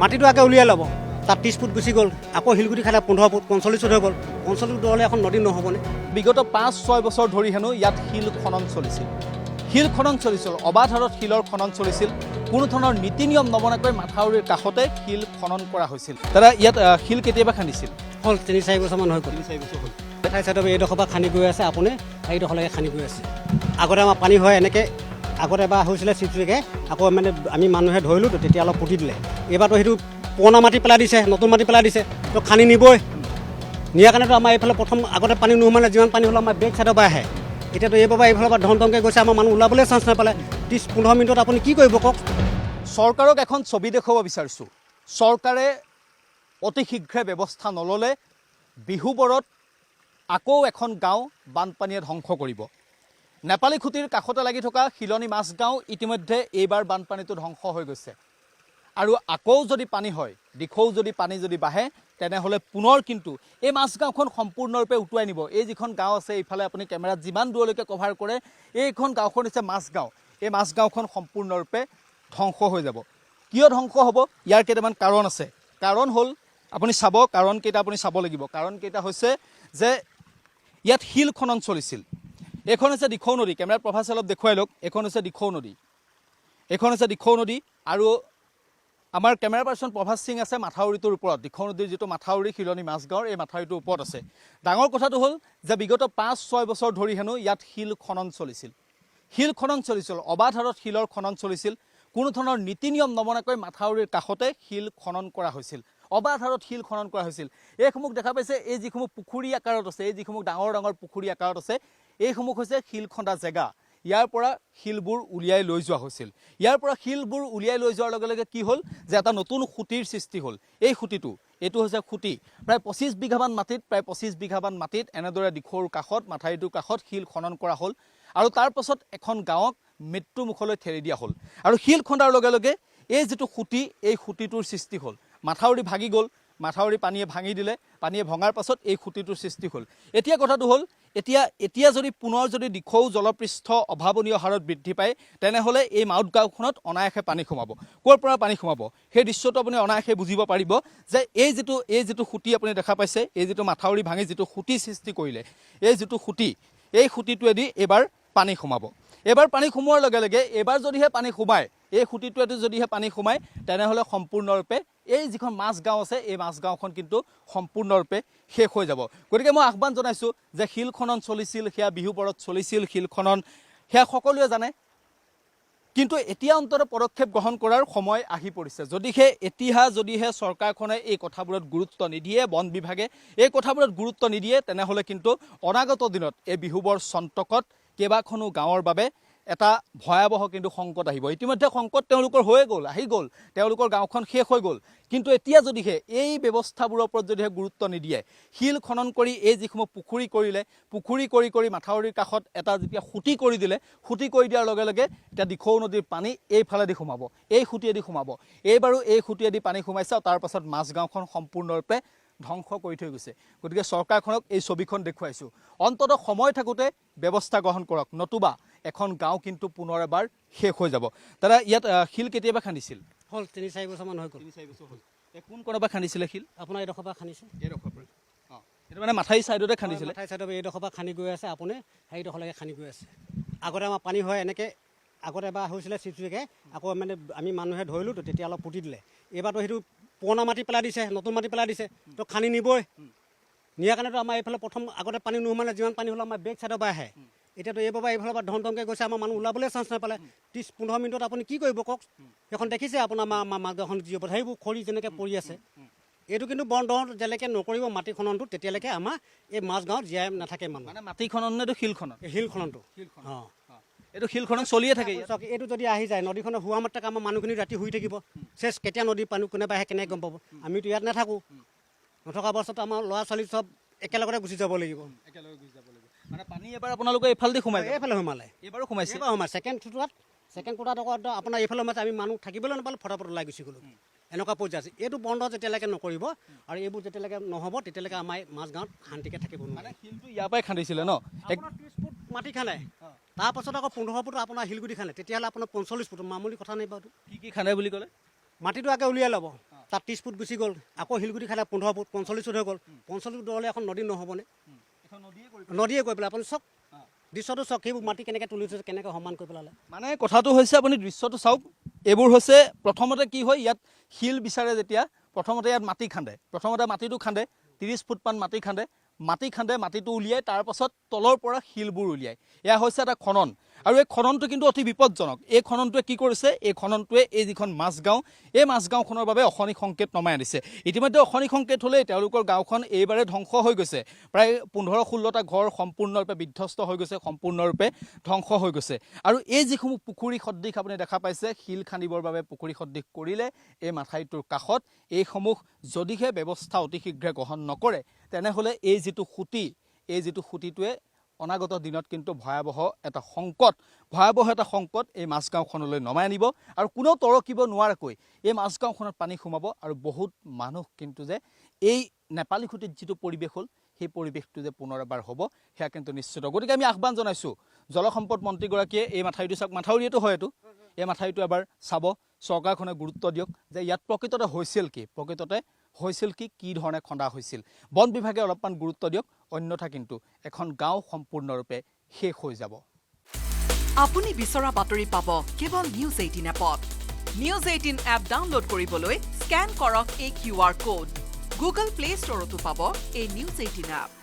মাটিটো আগে উলিয়াই ল'ব, তাত 30 ফুট গুচি গ'ল, আকৌ শিলগুটি খালে 15 ফুট 45 ফুট হৈ গ'ল, 45 ফুট হ'লে এখন নদী নহ'বনে? বিগত 5-6 বছৰ ধৰি হেনো ইয়াত শিল খনন চলিছিল। শিল খনন চলিছিল, অবাধ হাৰত শিলৰ খনন চলিছিল। কোনো ধৰণৰ নীতি নিয়ম নবনাকৈ মাথাউৰিৰ কাষতে শিল খনন কৰা হৈছিল। দাদা, ইয়াত শিল কেতিয়াবা খান্দিছিল? হ'ল 3-4 বছৰমান হৈ গ'ল। 3-4 বছৰ হ'ল। ঠাই চাইডৰ এইডোখৰ পৰা খান্দি গৈ আছে, আপুনি এইডোখৰলৈকে খান্দি গৈ আছে। আগতে আমাৰ পানী হয় এনেকৈ, আগতে এবাৰ হৈছিলে চিপচিকে, আকৌ মানে আমি মানুহে ধৰিলোঁ, তেতিয়া অলপ পুতি দিলে। এইবাৰতো সেইটো পুৰণা মাটি পেলাই দিছে, নতুন মাটি পেলাই দিছে, তো খান্দি নিবই। নিয়াৰ কাৰণেতো আমাৰ এইফালে প্ৰথম আগতে পানী নোসোমালে, যিমান পানী হ'লেও আমাৰ বেক চাইডৰ পৰা আহে। এতিয়াতো এইবাৰ এইফালৰ পৰা ধমকৈ গৈছে, আমাৰ মানুহ ওলাবলৈ চান্স নাপালে। 30-15 মিনিটত আপুনি কি কৰিব কওক? চৰকাৰক এখন ছবি দেখুৱাব বিচাৰিছোঁ। চৰকাৰে অতি শীঘ্ৰে ব্যৱস্থা নল'লে বিহুবৰত আকৌ এখন গাঁও বানপানীয়ে ধ্বংস কৰিব। নেপালী খুঁটিৰ কাষতে লাগি থকা শিলনী মাছগাঁও ইতিমধ্যে এইবাৰ বানপানীটো ধ্বংস হৈ গৈছে। আৰু আকৌ যদি পানী হয়, দিখৌ যদি পানী যদি বাঢ়ে, তেনেহ'লে পুনৰ কিন্তু এই মাছগাঁওখন সম্পূৰ্ণৰূপে উটুৱাই নিব। এই যিখন গাঁও আছে, এইফালে আপুনি কেমেৰাত যিমান দূৰলৈকে কভাৰ কৰে, এইখন গাঁওখন হৈছে মাছগাঁও। এই মাছগাঁওখন সম্পূৰ্ণৰূপে ধ্বংস হৈ যাব। কিয় ধ্বংস হ'ব? ইয়াৰ কেইটামান কাৰণ আছে। কাৰণ হ'ল, আপুনি চাব, কাৰণকেইটা আপুনি চাব লাগিব। কাৰণকেইটা হৈছে যে ইয়াত শিল খনন চলিছিল। এইখন হৈছে দিখৌ নদী, কেমেৰাত প্ৰভাস অলপ দেখুৱাই লওক। এইখন হৈছে দিখৌ নদী, এইখন হৈছে দিখৌ নদী। আৰু আমাৰ কেমেৰা পাৰ্চন প্ৰভাস সিং আছে মাথাউৰিটোৰ ওপৰত। দিখৌ নদীৰ যিটো মাথাউৰি শিলনী মাছগাঁৱৰ, এই মাথাউৰিটোৰ ওপৰত আছে। ডাঙৰ কথাটো হ'ল যে বিগত 5-6 বছৰ ধৰি হেনো ইয়াত শিল খনন চলিছিল। শিল খনন চলিছিল, অবাধ হাৰত শিলৰ খনন চলিছিল। কোনো ধৰণৰ নীতি নিয়ম নবনাকৈ মাথাউৰিৰ কাষতে শিল খনন কৰা হৈছিল, অবাধ হাৰত শিল খনন কৰা হৈছিল। এইসমূহ দেখা পাইছে, এই যিসমূহ পুখুৰী আকাৰত আছে, এই যিসমূহ ডাঙৰ ডাঙৰ পুখুৰী আকাৰত আছে, এইসমূহ হৈছে শিল খন্দা জেগা। ইয়াৰ পৰা শিলবোৰ উলিয়াই লৈ যোৱা হৈছিল। ইয়াৰ পৰা শিলবোৰ উলিয়াই লৈ যোৱাৰ লগে লগে কি হ'ল যে এটা নতুন খুঁটিৰ সৃষ্টি হ'ল। এই খুঁটিটো, এইটো হৈছে খুঁটি। প্ৰায় 25 বিঘামান মাটিত এনেদৰে দিখৌৰ কাষত, মাথাউৰিটোৰ কাষত শিল খনন কৰা হ'ল। আৰু তাৰ পাছত এখন গাঁৱক মৃত্যুমুখলৈ ঠেলি দিয়া হ'ল। আৰু শিল খন্দাৰ লগে লগে এই যিটো খুঁটি, এই খুঁটিটোৰ সৃষ্টি হ'ল। মাথাউৰি ভাগি গ'ল, মাথাউৰি পানীয়ে ভাঙি দিলে, পানীয়ে ভঙাৰ পাছত এই খুঁটিটোৰ সৃষ্টি হ'ল। এতিয়া কথাটো হ'ল, এতিয়া যদি পুনৰ যদি দিখৌ জলপৃষ্ঠ অভাৱনীয় হাৰত বৃদ্ধি পায়, তেনেহ'লে এই মাউত গাঁওখনত অনায়াসে পানী সোমাব। ক'ৰ পৰা পানী সোমাব? সেই দৃশ্যটো আপুনি অনায়াসে বুজিব পাৰিব যে এই যিটো খুঁটি আপুনি দেখা পাইছে, এই যিটো মাথাউৰি ভাঙি যিটো খুঁটি সৃষ্টি কৰিলে, এই যিটো খুঁটি, এই খুঁটিটোৱেদি এইবাৰ পানী সোমাব। এইবাৰ পানী সোমোৱাৰ লগে লগে, এইবাৰ যদিহে পানী সোমায়, এই খুঁটিটোৱেদি যদিহে পানী সোমায়, তেনেহ'লে সম্পূৰ্ণৰূপে এই যিখন মাছগাঁও আছে, এই মাছগাঁওখন কিন্তু সম্পূৰ্ণৰূপে শেষ হৈ যাব। গতিকে মই আহ্বান জনাইছোঁ যে শিল খনন চলিছিল, সেয়া বিহুবৰত চলিছিল শিল খনন, সেয়া সকলোৱে জানে। কিন্তু এতিয়া অন্ততঃ পদক্ষেপ গ্ৰহণ কৰাৰ সময় আহি পৰিছে। যদিহে চৰকাৰখনে এই কথাবোৰত গুৰুত্ব নিদিয়ে, বন বিভাগে এই কথাবোৰত গুৰুত্ব নিদিয়ে, তেনেহ'লে কিন্তু অনাগত দিনত এই বিহুবৰ চন্তকত কেইবাখনো গাঁৱৰ বাবে এটা ভয়াৱহ কিন্তু সংকট আহিব। ইতিমধ্যে সংকট তেওঁলোকৰ আহি গ'ল, তেওঁলোকৰ গাঁওখন শেষ হৈ গ'ল। কিন্তু এতিয়া যদিহে এই ব্যৱস্থাবোৰৰ ওপৰত যদিহে গুৰুত্ব নিদিয়ে, শিল খনন কৰি এই যিসমূহ পুখুৰী কৰিলে, পুখুৰী কৰি মাথাউৰিৰ কাষত এটা যেতিয়া খুঁটি কৰি দিলে, খুঁটি কৰি দিয়াৰ লগে লগে এতিয়া দিখৌ নদীৰ পানী এইফালেদি সোমাব, এই খুঁটিয়েদি সোমাব। এইবাৰো এই খুঁটিয়েদি পানী সোমাইছে, আৰু তাৰ পাছত মাছগাঁওখন সম্পূৰ্ণৰূপে ধ্বংস কৰি থৈ গৈছে। গতিকে চৰকাৰখনক এই ছবিখন দেখুৱাইছোঁ, অন্ততঃ সময় থাকোঁতে ব্যৱস্থা গ্ৰহণ কৰক, নতুবা এখন গাঁও কিন্তু পুনৰ এবাৰ শেষ হৈ যাব। দাদা, ইয়াত শিল কেতিয়াবা খান্দিছিল? হ'ল 3-4 বছৰমান হৈ গ'ল। 3-4 বছৰ হ'ল। কোন কোণৰ পৰা খান্দিছিলে শিল? আপোনাৰ এইডোখৰ পৰা খান্দিছে, এইডোখৰ পৰা। অঁ, এইটো মানে মাথাউৰি ছাইডতে খান্দিছিলে? ঠাই চাইডৰ এইডোখৰ পৰা খান্দি গৈ আছে, আপুনি সেইডোখৰলৈকে খান্দি গৈ আছে। আগতে আমাৰ পানী হয় এনেকৈ, আগতে এবাৰ হৈছিলে চিপচিকে, আকৌ মানে আমি মানুহে ধৰিলোঁ, তেতিয়া অলপ পুতি দিলে। এইবাৰতো সেইটো পুৰণা মাটি পেলাই দিছে, নতুন মাটি পেলাই দিছে, তো খান্দি নিবই। নিয়াৰ কাৰণেতো আমাৰ এইফালে প্ৰথম আগতে পানী নোসোমালে, যিমান পানী হ'লেও আমাৰ বেক চাইডৰ পৰা আহে। এতিয়াতো এইফালৰ পৰা ধমকৈ গৈছে, আমাৰ মানুহ ওলাবলৈ চান্স নাপালে। 30-15 মিনিটত আপুনি কি কৰিব কওক? সেইখন দেখিছে আপোনাৰ মাছগাঁওখন যি হ'ব, সেইবোৰ খৰি যেনেকৈ পৰি আছে। এইটো কিন্তু বন্ধ যেতিয়ালৈকে নকৰিব মাটি খননটো, তেতিয়ালৈকে আমাৰ এই মাছগাঁৱত জীয়াই নাথাকে মানুহ। মানে মাটি খনন নে শিল খনন? শিল খননটো। অঁ, এইটো শিল খনন চলিয়ে থাকে। এইটো যদি আহি যায়, নদীখনে হোৱা মাত্ৰকে আমাৰ মানুহখিনি ৰাতি শুই থাকিব। চেচ কেতিয়া নদী পানী কোনোবা আহে কেনেকৈ গম পাব? আমিতো ইয়াত নাথাকোঁ। নথকা অৱস্থাত আমাৰ ল'ৰা ছোৱালী চব একেলগতে গুচি যাব লাগিব। মানে পানী এবাৰ আপোনালোকে এইফালেদি সোমাই, এইফালে সোমালে, এইবাৰো সোমাইছে। এইবাৰ সোমাই ছেকেণ্ড কোটাত আকৌ আপোনাৰ এইফালে সোমাইছে, আমি মানুহ থাকিবলৈ নাপালোঁ, ফটাফট ওলাই গুচি গ'লোঁ। এনেকুৱা পৰ্যায় আছে। এইটো বন্ধ যেতিয়ালৈকে নকৰিব, আৰু এইবোৰ যেতিয়ালৈকে নহ'ব, তেতিয়ালৈকে আমাৰ মাছগাঁৱত শান্তিকৈ থাকিব নোৱাৰে। শিলটো ইয়াৰ পৰাই খান্দিছিলে ন? 30 ফুট মাটি খান্দে, তাৰপাছত আকৌ 15 ফুট আপোনাৰ শিলগুটি খান্দে, তেতিয়াহ'লে আপোনাৰ 45 ফুট, মামুলি কথা নাই বাৰু। কি খান্দে বুলি ক'লে? মাটিটো আগে উলিয়াই ল'ব, তাত 30 ফুট গুচি গ'ল, আকৌ শিলগুটি খালে 15 ফুট 45 ফুট হৈ গ'ল। 45 ফুট হ'লে এখন নদী নহ'বনে? নদীয়ে কৈ পেলাই আপুনি চাওক, দৃশ্যটো চাওক, সেইবোৰ মাটি কেনেকৈ তুলি থৈছে, কেনেকৈ সমান কৰি পেলালে। মানে কথাটো হৈছে আপুনি দৃশ্যটো চাওক, এইবোৰ হৈছে প্ৰথমতে কি হয়, ইয়াত শিল বিচাৰে যেতিয়া প্ৰথমতে ইয়াত মাটি খান্দে, প্ৰথমতে মাটিটো খান্দে 30 ফুটমান মাটি খান্দে, মাটিটো উলিয়াই তাৰ পাছত তলৰ পৰা শিলবোৰ উলিয়াই। এয়া হৈছে এটা খনন, আৰু এই খননটো কিন্তু অতি বিপদজনক। এই খননটোৱে কি কৰিছে, এই খননটোৱে এই যিখন মাজগাঁও, এই মাজগাঁওখনৰ বাবে অশনি সংকেত নমাই আনিছে। ইতিমধ্যে অশনি সংকেত হ'লেই তেওঁলোকৰ গাঁওখন এইবাৰে ধ্বংস হৈ গৈছে। প্ৰায় 15-16টা ঘৰ সম্পূৰ্ণৰূপে বিধ্বস্ত হৈ গৈছে, সম্পূৰ্ণৰূপে ধ্বংস হৈ গৈছে। আৰু এই যিসমূহ পুখুৰী সদৃশ আপুনি দেখা পাইছে, শিল খান্দিবৰ বাবে পুখুৰী সদৃশ কৰিলে এই মাথাউৰিটোৰ কাষত, এইসমূহ যদিহে ব্যৱস্থা অতি শীঘ্ৰে গ্ৰহণ নকৰে, তেনেহ'লে এই যিটো খুঁটিটোৱে অনাগত দিনত কিন্তু ভয়াৱহ এটা সংকট এই মাজগাঁওখনলৈ নমাই আনিব, আৰু কোনেও তৰকিব নোৱাৰাকৈ এই মাজগাঁওখনত পানী সোমাব, আৰু বহুত মানুহ কিন্তু যে এই নেপালী খুঁটিত যিটো পৰিৱেশ হ'ল, সেই পৰিৱেশটো যে পুনৰ এবাৰ হ'ব, সেয়া কিন্তু নিশ্চিত। গতিকে আমি আহ্বান জনাইছোঁ জলসম্পদ মন্ত্ৰীগৰাকীয়ে, এই মাথাউৰিটো চাওক, মাথাউৰিয়েতো হয় এইটো, এই মাথাউৰিটো এবাৰ চাব, চৰকাৰখনে গুৰুত্ব দিয়ক যে ইয়াত প্ৰকৃততে হৈছিল কি ধৰণে খন্দা হৈছিল। বন বিভাগে অলপমান গুৰুত্ব দিয়ক, অন্যথা কিন্তু এখন গাঁও সম্পূৰ্ণৰূপে শেষ হৈ যাব। আপুনি বিচৰা বাতৰি পাব কেৱল নিউজ 18 এপত। নিউজ 18 এপ ডাউনলোড কৰিবলৈ স্কেন কৰক এই QR কোড। গুগল প্লে ষ্টৰতো পাব এই নিউজ 18 এপ।